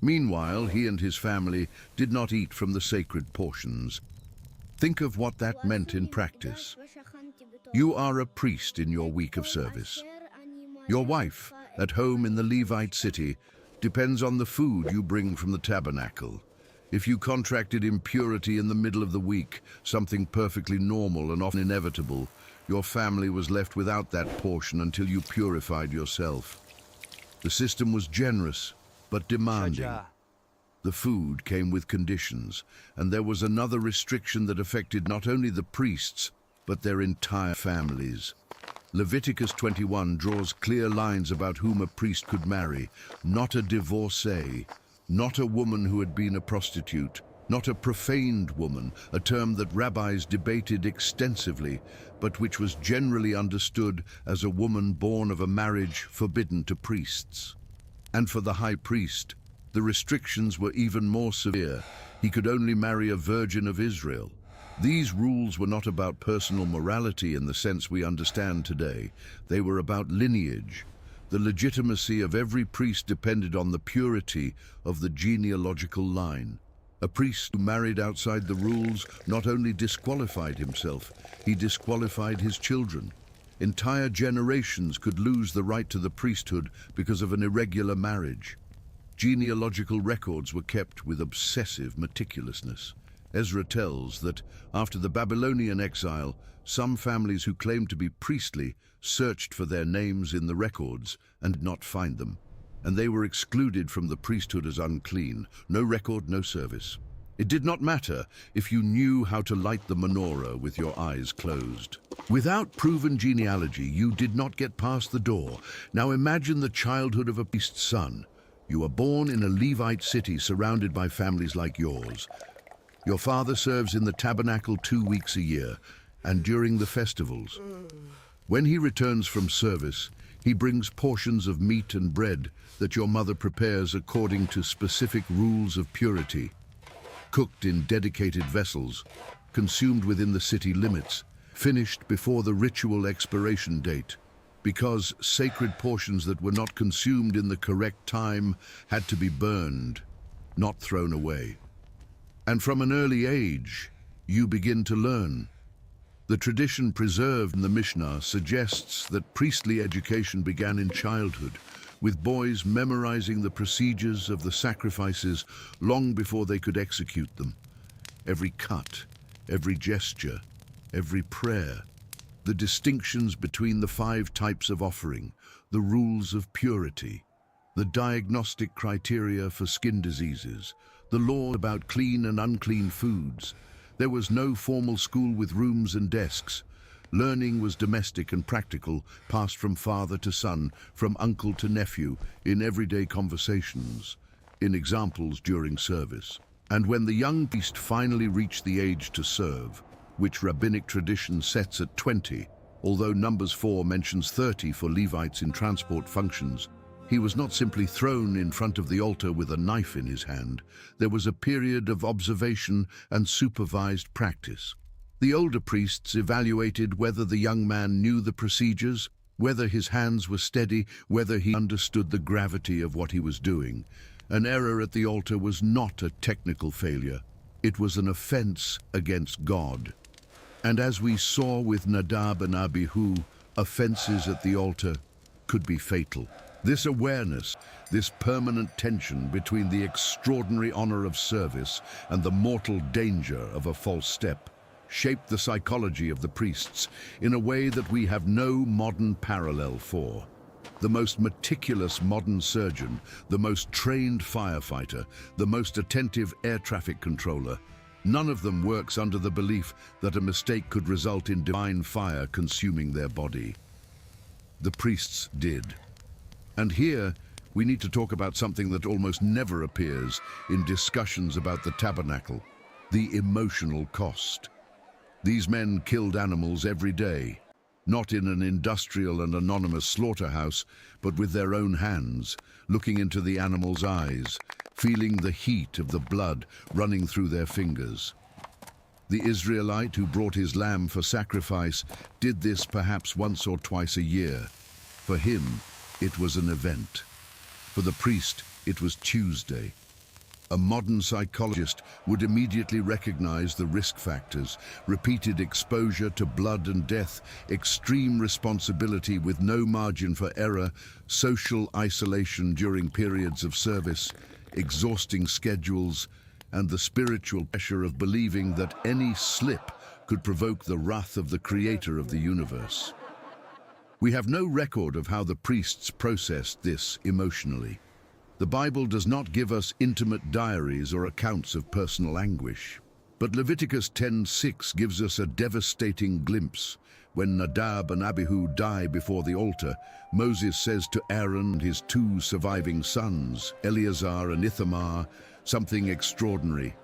A: Meanwhile, he and his family did not eat from the sacred portions. Think of what that meant in practice. You are a priest in your week of service. Your wife, at home in the Levite city, depends on the food you bring from the tabernacle. If you contracted impurity in the middle of the week, something perfectly normal and often inevitable, your family was left without that portion until you purified yourself. The system was generous, but demanding. The food came with conditions, and there was another restriction that affected not only the priests, but their entire families. Leviticus 21 draws clear lines about whom a priest could marry, not a divorcee, not a woman who had been a prostitute, not a profaned woman, a term that rabbis debated extensively, but which was generally understood as a woman born of a marriage forbidden to priests. And for the high priest, the restrictions were even more severe. He could only marry a virgin of Israel. These rules were not about personal morality in the sense we understand today. They were about lineage. The legitimacy of every priest depended on the purity of the genealogical line. A priest who married outside the rules not only disqualified himself, he disqualified his children. Entire generations could lose the right to the priesthood because of an irregular marriage. Genealogical records were kept with obsessive meticulousness. Ezra tells that after the Babylonian exile, some families who claimed to be priestly searched for their names in the records and did not find them, and they were excluded from the priesthood as unclean. No record, no service. It did not matter if you knew how to light the menorah with your eyes closed. Without proven genealogy, you did not get past the door. Now imagine the childhood of a priest's son. You were born in a Levite city surrounded by families like yours. Your father serves in the Tabernacle 2 weeks a year and during the festivals. When he returns from service, he brings portions of meat and bread that your mother prepares according to specific rules of purity, cooked in dedicated vessels, consumed within the city limits, finished before the ritual expiration date, because sacred portions that were not consumed in the correct time had to be burned, not thrown away. And from an early age, you begin to learn. The tradition preserved in the Mishnah suggests that priestly education began in childhood, with boys memorizing the procedures of the sacrifices long before they could execute them. Every cut, every gesture, every prayer, the distinctions between the 5 types of offering, the rules of purity, the diagnostic criteria for skin diseases, the law about clean and unclean foods. There was no formal school with rooms and desks. Learning was domestic and practical, passed from father to son, from uncle to nephew, in everyday conversations, in examples during service. And when the young priest finally reached the age to serve, which rabbinic tradition sets at 20, although Numbers 4 mentions 30 for Levites in transport functions, he was not simply thrown in front of the altar with a knife in his hand. There was a period of observation and supervised practice. The older priests evaluated whether the young man knew the procedures, whether his hands were steady, whether he understood the gravity of what he was doing. An error at the altar was not a technical failure. It was an offense against God. And as we saw with Nadab and Abihu, offenses at the altar could be fatal. This awareness, this permanent tension between the extraordinary honor of service and the mortal danger of a false step, shaped the psychology of the priests in a way that we have no modern parallel for. The most meticulous modern surgeon, the most trained firefighter, the most attentive air traffic controller, none of them works under the belief that a mistake could result in divine fire consuming their body. The priests did. And here, we need to talk about something that almost never appears in discussions about the tabernacle: the emotional cost. These men killed animals every day, not in an industrial and anonymous slaughterhouse, but with their own hands, looking into the animal's eyes, feeling the heat of the blood running through their fingers. The Israelite who brought his lamb for sacrifice did this perhaps once or twice a year. For him, it was an event. For the priest, it was Tuesday. A modern psychologist would immediately recognize the risk factors: repeated exposure to blood and death, extreme responsibility with no margin for error, social isolation during periods of service, exhausting schedules, and the spiritual pressure of believing that any slip could provoke the wrath of the Creator of the universe. We have no record of how the priests processed this emotionally. The Bible does not give us intimate diaries or accounts of personal anguish. But Leviticus 10:6 gives us a devastating glimpse. When Nadab and Abihu die before the altar, Moses says to Aaron and his 2 surviving sons, Eleazar and Ithamar, something extraordinary: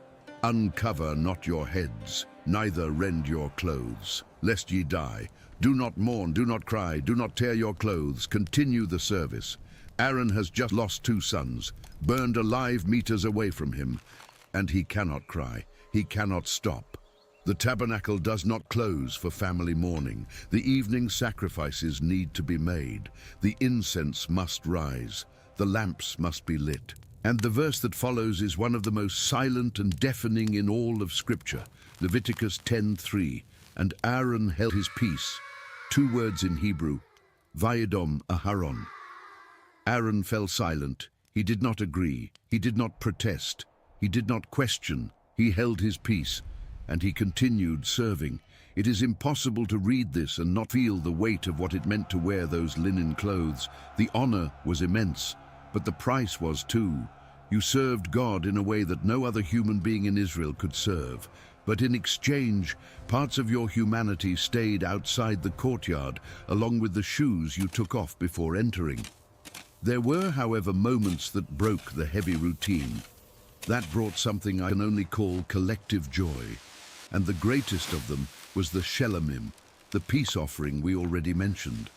A: "Uncover not your heads, neither rend your clothes, lest ye die. Do not mourn, do not cry, do not tear your clothes, continue the service." Aaron has just lost 2 sons, burned alive meters away from him, and he cannot cry, he cannot stop. The tabernacle does not close for family mourning. The evening sacrifices need to be made. The incense must rise. The lamps must be lit. And the verse that follows is one of the most silent and deafening in all of Scripture. Leviticus 10:3. And Aaron held his peace. 2 words in Hebrew, Vayedom Aharon. Aaron fell silent. He did not agree. He did not protest. He did not question. He held his peace, and he continued serving. It is impossible to read this and not feel the weight of what it meant to wear those linen clothes. The honor was immense, but the price was too. You served God in a way that no other human being in Israel could serve. But in exchange, parts of your humanity stayed outside the courtyard, along with the shoes you took off before entering. There were, however, moments that broke the heavy routine. That brought something I can only call collective joy. And the greatest of them was the Shelamim, the peace offering we already mentioned.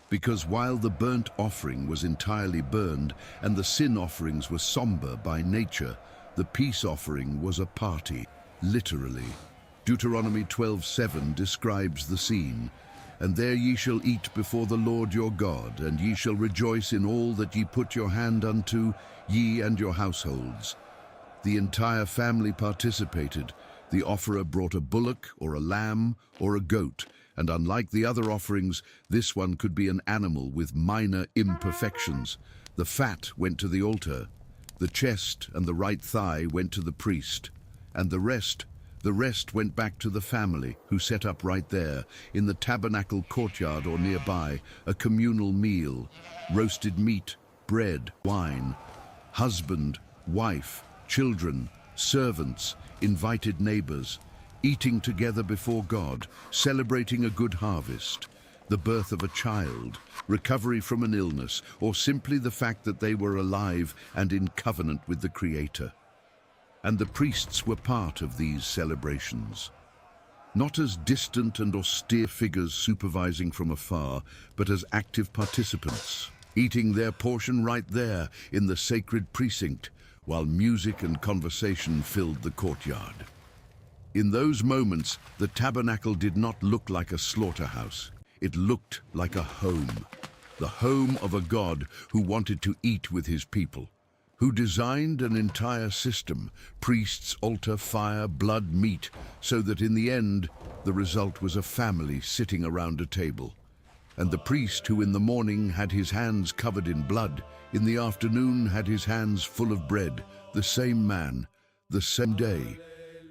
A: Because while the burnt offering was entirely burned and the sin offerings were somber by nature, the peace offering was a party, literally. Deuteronomy 12:7 describes the scene. And there ye shall eat before the Lord your God, and ye shall rejoice in all that ye put your hand unto, ye and your households. The entire family participated. The offerer brought a bullock or a lamb or a goat, and unlike the other offerings, this one could be an animal with minor imperfections. The fat went to the altar, the chest and the right thigh went to the priest, and the rest went back to the family, who set up right there, in the tabernacle courtyard or nearby, a communal meal, roasted meat, bread, wine, husband, wife, children, servants, invited neighbors, eating together before God, celebrating a good harvest, the birth of a child, recovery from an illness, or simply the fact that they were alive and in covenant with the Creator. And the priests were part of these celebrations. Not as distant and austere figures supervising from afar, but as active participants, eating their portion right there in the sacred precinct, while music and conversation filled the courtyard. In those moments, the tabernacle did not look like a slaughterhouse. It looked like a home, the home of a God who wanted to eat with his people, who designed an entire system, priests, altar, fire, blood, meat, so that in the end, the result was a family sitting around a table. And the priest who in the morning had his hands covered in blood, in the afternoon had his hands full of bread, the same man, the same day.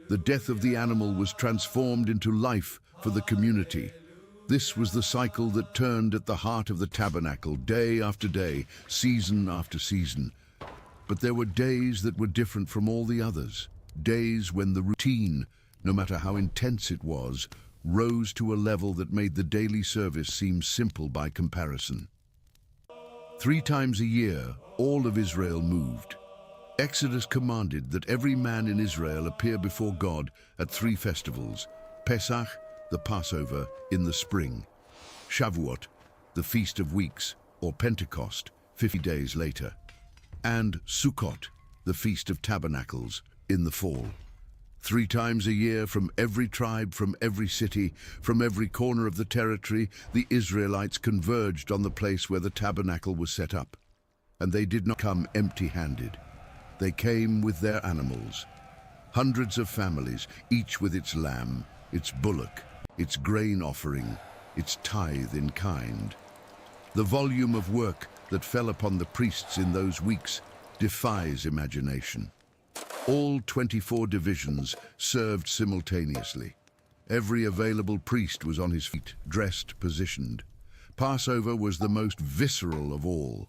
A: The death of the animal was transformed into life for the community. This was the cycle that turned at the heart of the tabernacle, day after day, season after season. But there were days that were different from all the others, days when the routine, no matter how intense it was, rose to a level that made the daily service seem simple by comparison. 3 times a year, all of Israel moved. Exodus commanded that every man in Israel appear before God at 3 festivals: Pesach, the Passover, in the spring; Shavuot, the Feast of Weeks, or Pentecost, 50 days later; and Sukkot, the Feast of Tabernacles, in the fall. 3 times a year, from every tribe, from every city, from every corner of the territory, the Israelites converged on the place where the tabernacle was set up. And they did not come empty-handed. They came with their animals. Hundreds of families, each with its lamb, its bullock, its grain offering, its tithe in kind. The volume of work that fell upon the priests in those weeks defies imagination. All 24 divisions served simultaneously. Every available priest was on his feet, dressed, positioned. Passover was the most visceral of all.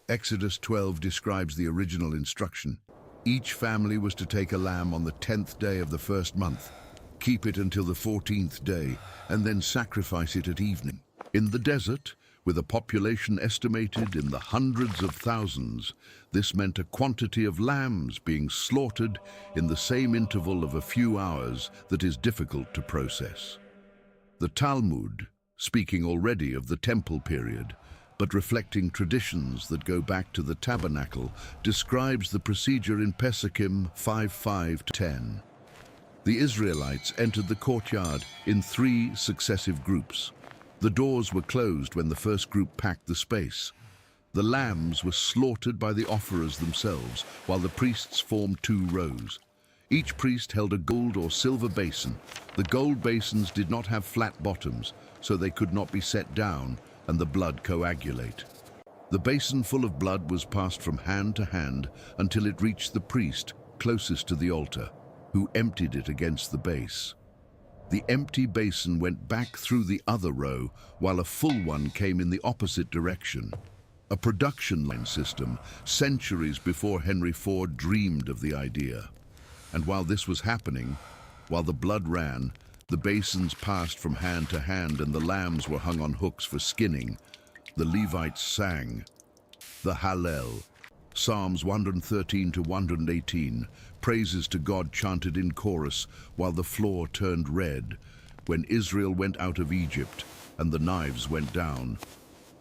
A: Exodus 12 describes the original instruction. Each family was to take a lamb on the 10th day of the first month, keep it until the 14th day, and then sacrifice it at evening. In the desert, with a population estimated in the hundreds of thousands, this meant a quantity of lambs being slaughtered in the same interval of a few hours that is difficult to process. The Talmud, speaking already of the temple period, but reflecting traditions that go back to the tabernacle, describes the procedure in Pesachim 5:5-10. The Israelites entered the courtyard in 3 successive groups. The doors were closed when the first group packed the space. The lambs were slaughtered by the offerers themselves, while the priests formed 2 rows. Each priest held a gold or silver basin. The gold basins did not have flat bottoms, so they could not be set down and the blood coagulate. The basin full of blood was passed from hand to hand until it reached the priest closest to the altar, who emptied it against the base. The empty basin went back through the other row, while a full one came in the opposite direction. A production line system, centuries before Henry Ford dreamed of the idea. And while this was happening, while the blood ran, the basins passed from hand to hand and the lambs were hung on hooks for skinning, the Levites sang, the Hallel. Psalms 113 to 118, praises to God chanted in chorus while the floor turned red, when Israel went out of Egypt and the knives went down.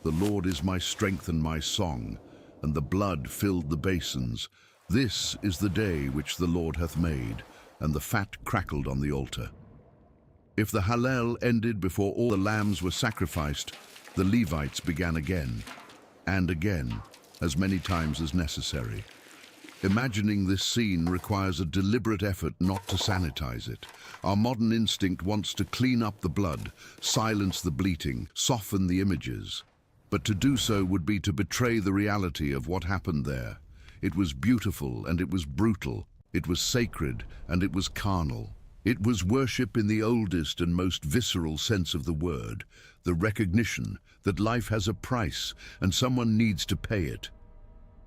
A: The Lord is my strength and my song, and the blood filled the basins. This is the day which the Lord hath made, and the fat crackled on the altar. If the Hallel ended before all the lambs were sacrificed, the Levites began again, and again, as many times as necessary. Imagining this scene requires a deliberate effort not to sanitize it. Our modern instinct wants to clean up the blood, silence the bleating, soften the images. But to do so would be to betray the reality of what happened there. It was beautiful and it was brutal. It was sacred and it was carnal. It was worship in the oldest and most visceral sense of the word, the recognition that life has a price and someone needs to pay it.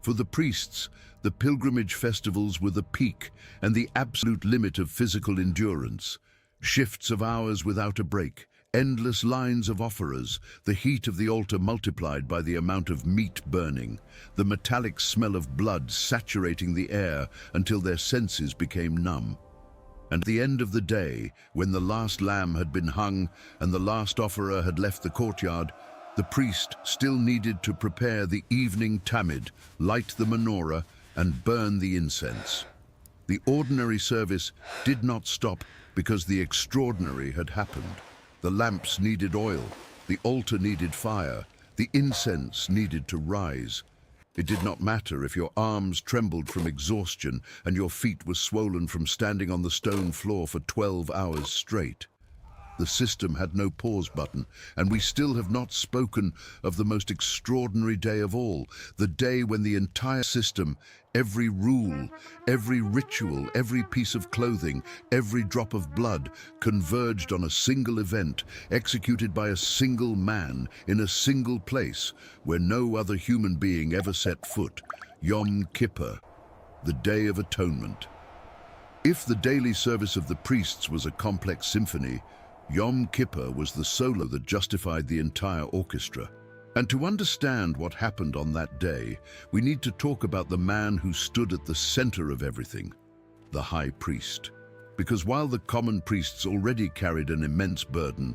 A: For the priests, the pilgrimage festivals were the peak and the absolute limit of physical endurance. Shifts of hours without a break, endless lines of offerers, the heat of the altar multiplied by the amount of meat burning, the metallic smell of blood saturating the air until their senses became numb. And at the end of the day, when the last lamb had been hung and the last offerer had left the courtyard, the priest still needed to prepare the evening tamid, light the menorah, and burn the incense. The ordinary service did not stop because the extraordinary had happened. The lamps needed oil, the altar needed fire, the incense needed to rise. It did not matter if your arms trembled from exhaustion and your feet were swollen from standing on the stone floor for 12 hours straight. The system had no pause button, and we still have not spoken of the most extraordinary day of all, the day when the entire system, every rule, every ritual, every piece of clothing, every drop of blood, converged on a single event, executed by a single man, in a single place, where no other human being ever set foot, Yom Kippur, the Day of Atonement. If the daily service of the priests was a complex symphony, Yom Kippur was the solo that justified the entire orchestra. And to understand what happened on that day, we need to talk about the man who stood at the center of everything, the high priest. Because while the common priests already carried an immense burden,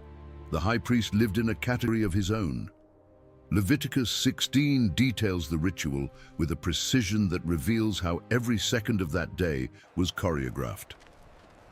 A: the high priest lived in a category of his own. Leviticus 16 details the ritual with a precision that reveals how every second of that day was choreographed.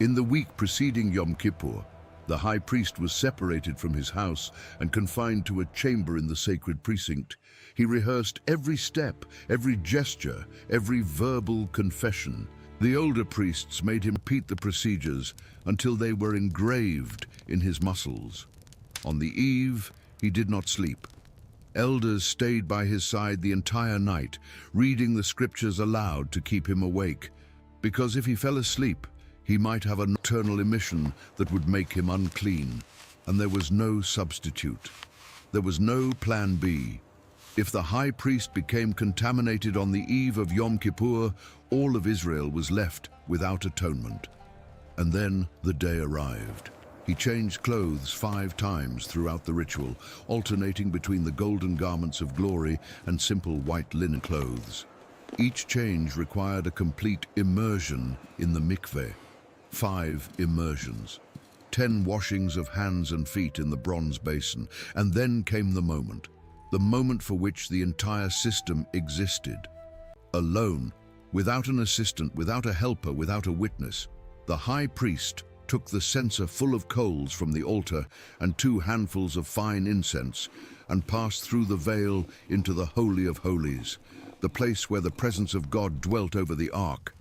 A: In the week preceding Yom Kippur, the high priest was separated from his house and confined to a chamber in the sacred precinct. He rehearsed every step, every gesture, every verbal confession. The older priests made him repeat the procedures until they were engraved in his muscles. On the eve, he did not sleep. Elders stayed by his side the entire night, reading the scriptures aloud to keep him awake, because if he fell asleep, he might have a nocturnal emission that would make him unclean, and there was no substitute. There was no plan B. If the high priest became contaminated on the eve of Yom Kippur, all of Israel was left without atonement. And then the day arrived. He changed clothes 5 times throughout the ritual, alternating between the golden garments of glory and simple white linen clothes. Each change required a complete immersion in the mikveh. 5 immersions, 10 washings of hands and feet in the bronze basin, and then came the moment for which the entire system existed. Alone, without an assistant, without a helper, without a witness, the high priest took the censer full of coals from the altar and 2 handfuls of fine incense and passed through the veil into the Holy of Holies, the place where the presence of God dwelt over the ark.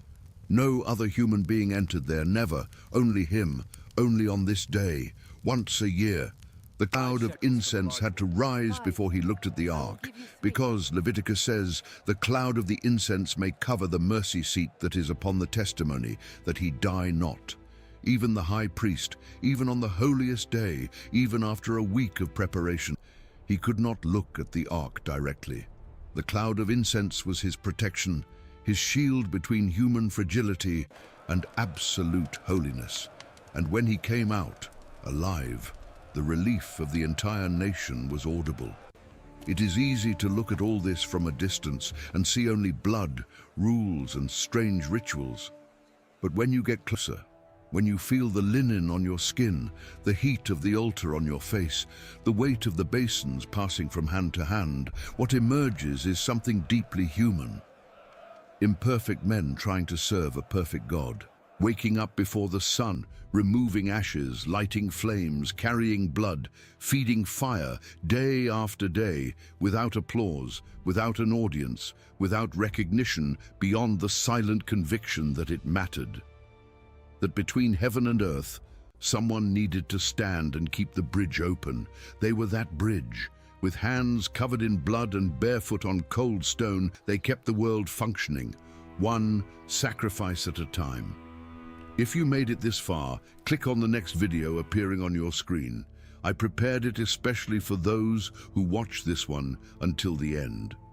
A: No other human being entered there, never, only him, only on this day, once a year. The cloud of incense had to rise before he looked at the ark, because, Leviticus says, the cloud of the incense may cover the mercy seat that is upon the testimony, that he die not. Even the high priest, even on the holiest day, even after a week of preparation, he could not look at the ark directly. The cloud of incense was his protection, his shield between human fragility and absolute holiness. And when he came out, alive, the relief of the entire nation was audible. It is easy to look at all this from a distance and see only blood, rules, and strange rituals. But when you get closer, when you feel the linen on your skin, the heat of the altar on your face, the weight of the basins passing from hand to hand, what emerges is something deeply human. Imperfect men trying to serve a perfect God, waking up before the sun, removing ashes, lighting flames, carrying blood, feeding fire, day after day, without applause, without an audience, without recognition, beyond the silent conviction that it mattered. That between heaven and earth, someone needed to stand and keep the bridge open. They were that bridge. With hands covered in blood and barefoot on cold stone, they kept the world functioning, one sacrifice at a time. If you made it this far, click on the next video appearing on your screen. I prepared it especially for those who watch this one until the end.